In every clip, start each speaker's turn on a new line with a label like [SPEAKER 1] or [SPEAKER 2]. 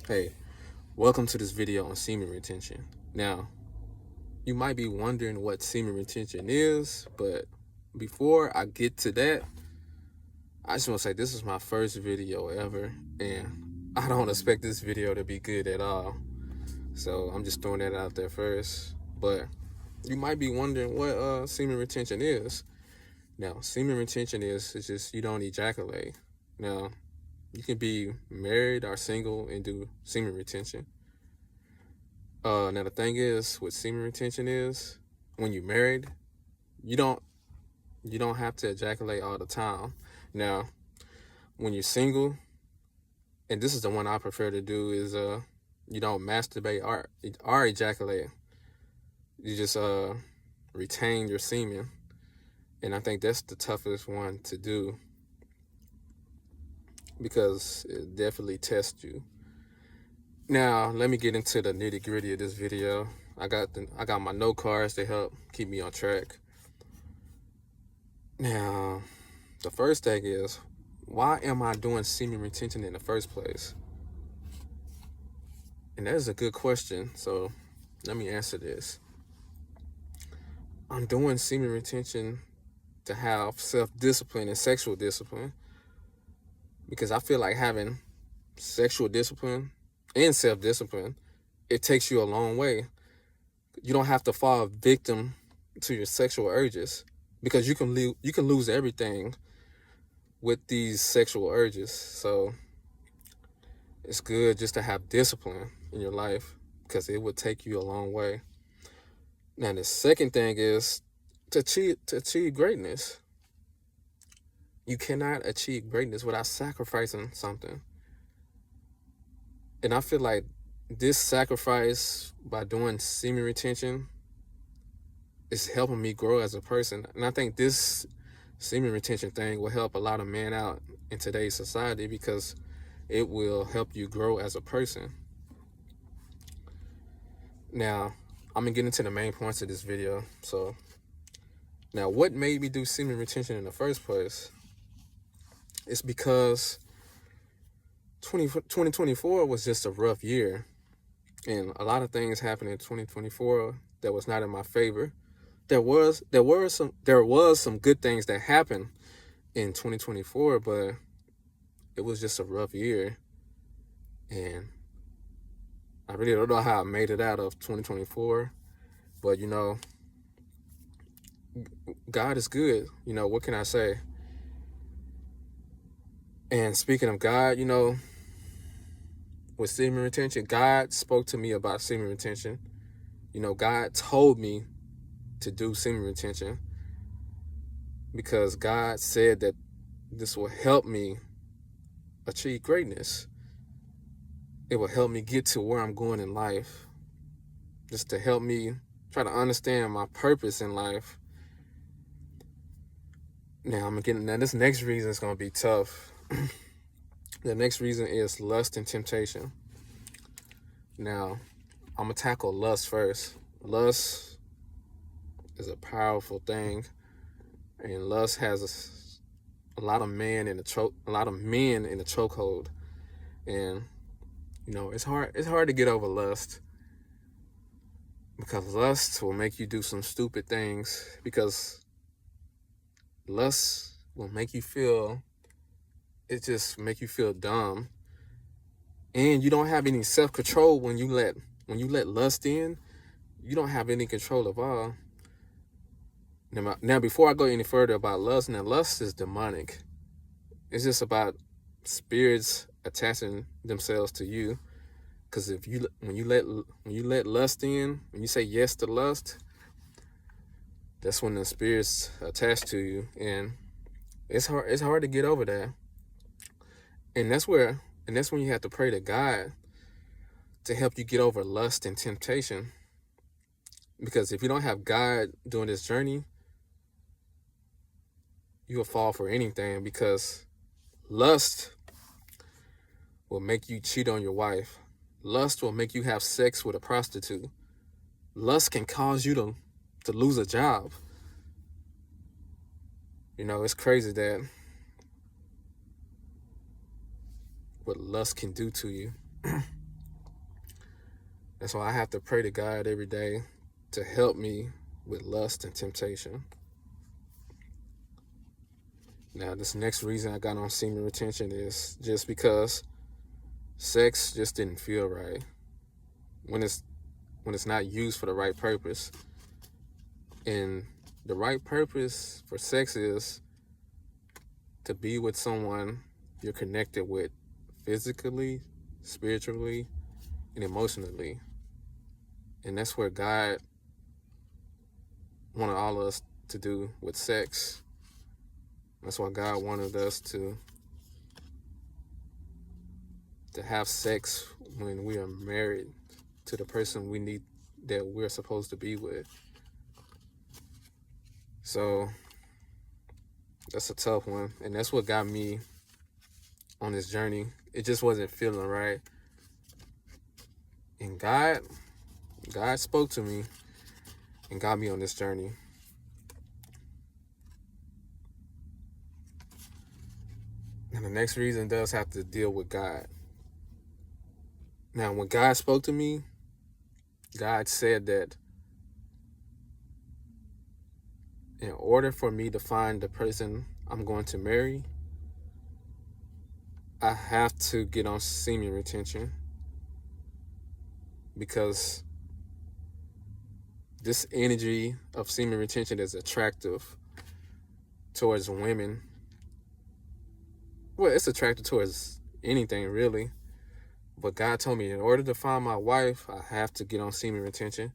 [SPEAKER 1] Hey, welcome to this video on semen retention. Now, you might be wondering what semen retention is, but before I get to that, I just want to say this is my first video ever, and I don't expect this video to be good at all. So I'm just throwing that out there first. But you might be wondering what semen retention is. Now, semen retention is it's just you don't ejaculate. Now, you can be married or single and do semen retention. Now the thing is with semen retention is when you're married, you don't you don't have to ejaculate all the time. Now, when you're single, and this is the one I prefer to do, is you don't masturbate or ejaculate. You just retain your semen. And I think that's the toughest one to do because it definitely tests you. Now, let me get into the nitty-gritty of this video. I got my note cards to help keep me on track. Now, the first thing is, why am I doing semen retention in the first place? And that is a good question, so let me answer this. I'm doing semen retention to have self-discipline and sexual discipline because I feel like having sexual discipline and self-discipline, it takes you a long way. You don't have to fall victim to your sexual urges because you can lose everything with these sexual urges. So it's good just to have discipline in your life because it would take you a long way. Now the second thing is to achieve greatness. You cannot achieve greatness without sacrificing something. And I feel like this sacrifice by doing semen retention is helping me grow as a person. And I think this semen retention thing will help a lot of men out in today's society because it will help you grow as a person. Now, I'm gonna get into the main points of this video. So, now what made me do semen retention in the first place? It's because 2024 was just a rough year. And a lot of things happened in 2024 that was not in my favor. There was some good things that happened in 2024, but it was just a rough year. And I really don't know how I made it out of 2024, but God is good. What can I say? And speaking of God, with semen retention, God spoke to me about semen retention. God told me to do semen retention because God said that this will help me achieve greatness. It will help me get to where I'm going in life, just to help me try to understand my purpose in life. Now this next reason is gonna be tough. The next reason is lust and temptation. Now, I'm gonna tackle lust first. Lust is a powerful thing, and lust has a lot of men in the chokehold, and it's hard to get over lust because lust will make you do some stupid things because lust will make you feel dumb, and you don't have any self-control when you let lust in. You don't have any control at all. Now, before I go any further about lust, now lust is demonic. It's just about spirits attaching themselves to you. Because when you let lust in, when you say yes to lust, that's when the spirits attach to you, and it's hard to get over that. And that's when you have to pray to God to help you get over lust and temptation. Because if you don't have God during this journey, you will fall for anything, because lust will make you cheat on your wife. Lust will make you have sex with a prostitute. Lust can cause you to lose a job. It's crazy that what lust can do to you. That's why I have to pray to God every day to help me with lust and temptation. Now, this next reason I got on semen retention is just because sex just didn't feel right when it's not used for the right purpose. And the right purpose for sex is to be with someone you're connected with physically, spiritually, and emotionally. And that's where God wanted all of us to do with sex. That's why God wanted us to have sex when we are married to the person that we're supposed to be with. So that's a tough one, and that's what got me on this journey. It just wasn't feeling right, and God spoke to me and got me on this journey. And the next reason does have to deal with God. Now, when God spoke to me, God said that in order for me to find the person I'm going to marry, I have to get on semen retention, because this energy of semen retention is attractive towards women. Well, it's attractive towards anything, really. But God told me in order to find my wife, I have to get on semen retention.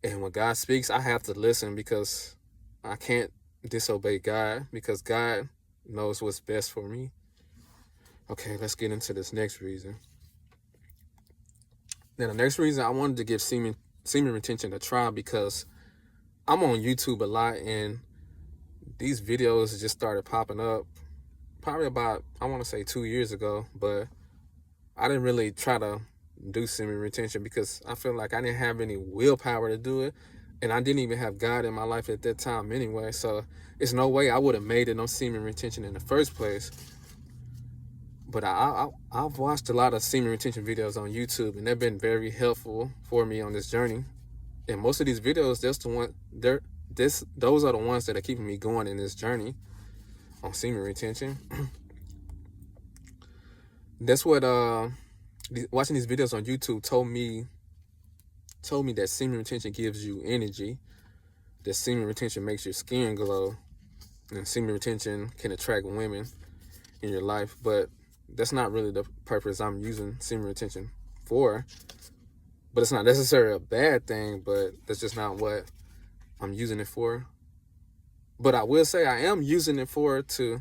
[SPEAKER 1] And when God speaks, I have to listen, because I can't disobey God, because God knows what's best for me. Okay, let's get into this next reason. Now, the next reason I wanted to give semen retention a try, because I'm on YouTube a lot, and these videos just started popping up probably about, I want to say 2 years ago, but I didn't really try to do semen retention because I feel like I didn't have any willpower to do it, and I didn't even have God in my life at that time anyway, so it's no way I would have made it on semen retention in the first place. But I've watched a lot of semen retention videos on YouTube, and they've been very helpful for me on this journey. And most of these videos, those are the ones that are keeping me going in this journey on semen retention. That's what watching these videos on YouTube told me that semen retention gives you energy, that semen retention makes your skin glow, and semen retention can attract women in your life. But that's not really the purpose I'm using semen retention for. But it's not necessarily a bad thing, but that's just not what I'm using it for. But I will say I am using it to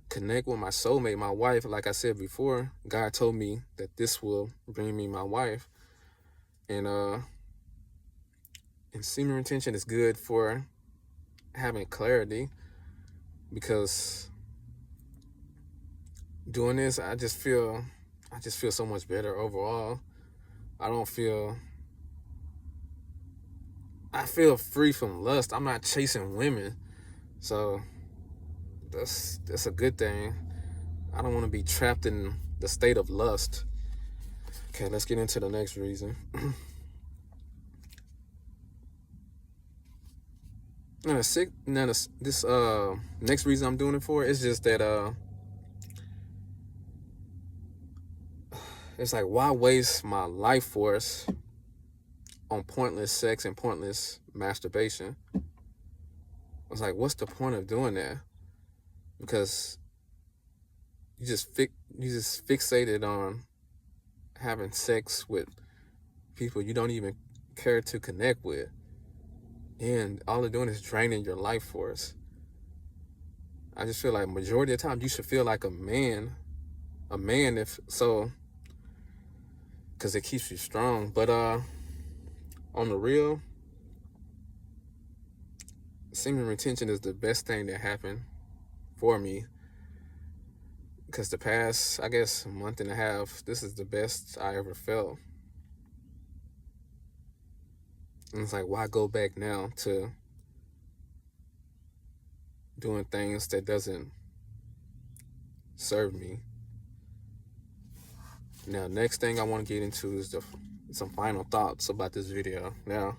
[SPEAKER 1] connect with my soulmate, my wife. Like I said before, God told me that this will bring me my wife. And semen retention is good for having clarity, because doing this, I just feel so much better overall. I feel free from lust. I'm not chasing women. So that's a good thing. I don't want to be trapped in the state of lust. Okay, let's get into the next reason. This next reason I'm doing it for is just that it's like, why waste my life force on pointless sex and pointless masturbation? It's like, what's the point of doing that? Because you just fixated on having sex with people you don't even care to connect with, and all they're doing is draining your life force. I just feel like majority of the time you should feel like a man, if so, because it keeps you strong. But on the real, semen retention is the best thing that happened for me, because the past, I guess, month and a half, this is the best I ever felt. And it's like, why go back now to doing things that doesn't serve me? Now, next thing I want to get into is some final thoughts about this video. Now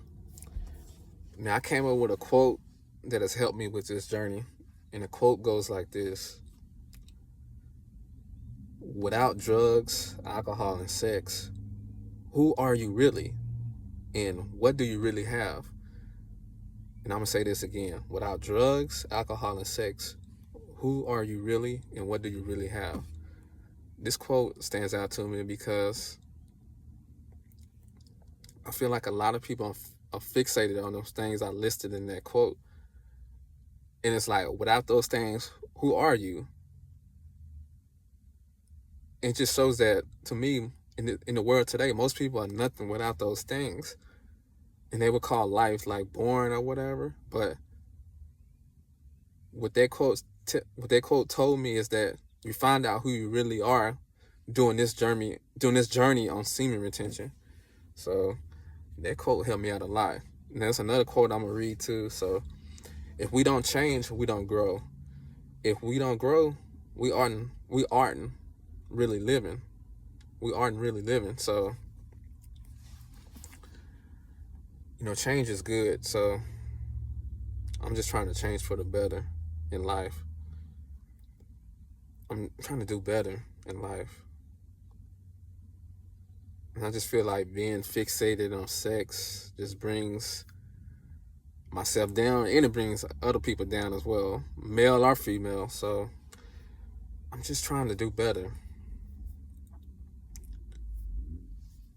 [SPEAKER 1] I came up with a quote that has helped me with this journey. And the quote goes like this: without drugs, alcohol, and sex, who are you really? And what do you really have? And I'm gonna say this again: without drugs, alcohol, and sex, who are you really? And what do you really have? This quote stands out to me because I feel like a lot of people are fixated on those things I listed in that quote. And it's like, without those things, who are you? It just shows that, to me, in the world today, most people are nothing without those things. And they would call life like boring or whatever. But what that quote told me is that you find out who you really are doing this journey on semen retention. So that quote helped me out a lot. And there's another quote I'm gonna read too. So, if we don't change, we don't grow. If we don't grow, we aren't really living. We aren't really living. So, change is good. So I'm just trying to change for the better in life. I'm trying to do better in life. And I just feel like being fixated on sex just brings myself down, and it brings other people down as well, male or female. So I'm just trying to do better.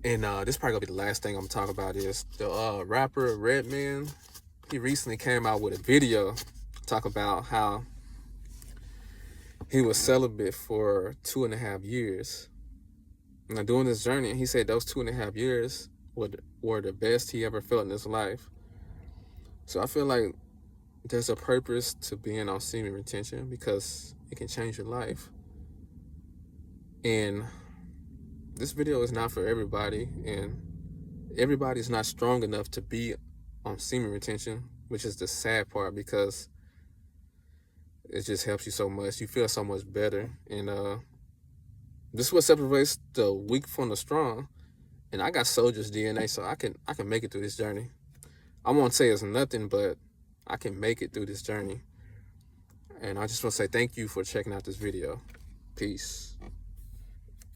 [SPEAKER 1] And this probably gonna be the last thing I'm talking about is the rapper Redman. He recently came out with a video talk about how he was celibate for 2.5 years. Now, during this journey, he said those 2.5 years were the best he ever felt in his life. So I feel like there's a purpose to being on semen retention because it can change your life. And this video is not for everybody, and everybody's not strong enough to be on semen retention, which is the sad part because it just helps you so much. You feel so much better. And this is what separates the weak from the strong. And I got soldier's DNA, so I can make it through this journey. I won't say it's nothing, but I can make it through this journey. And I just want to say thank you for checking out this video. Peace.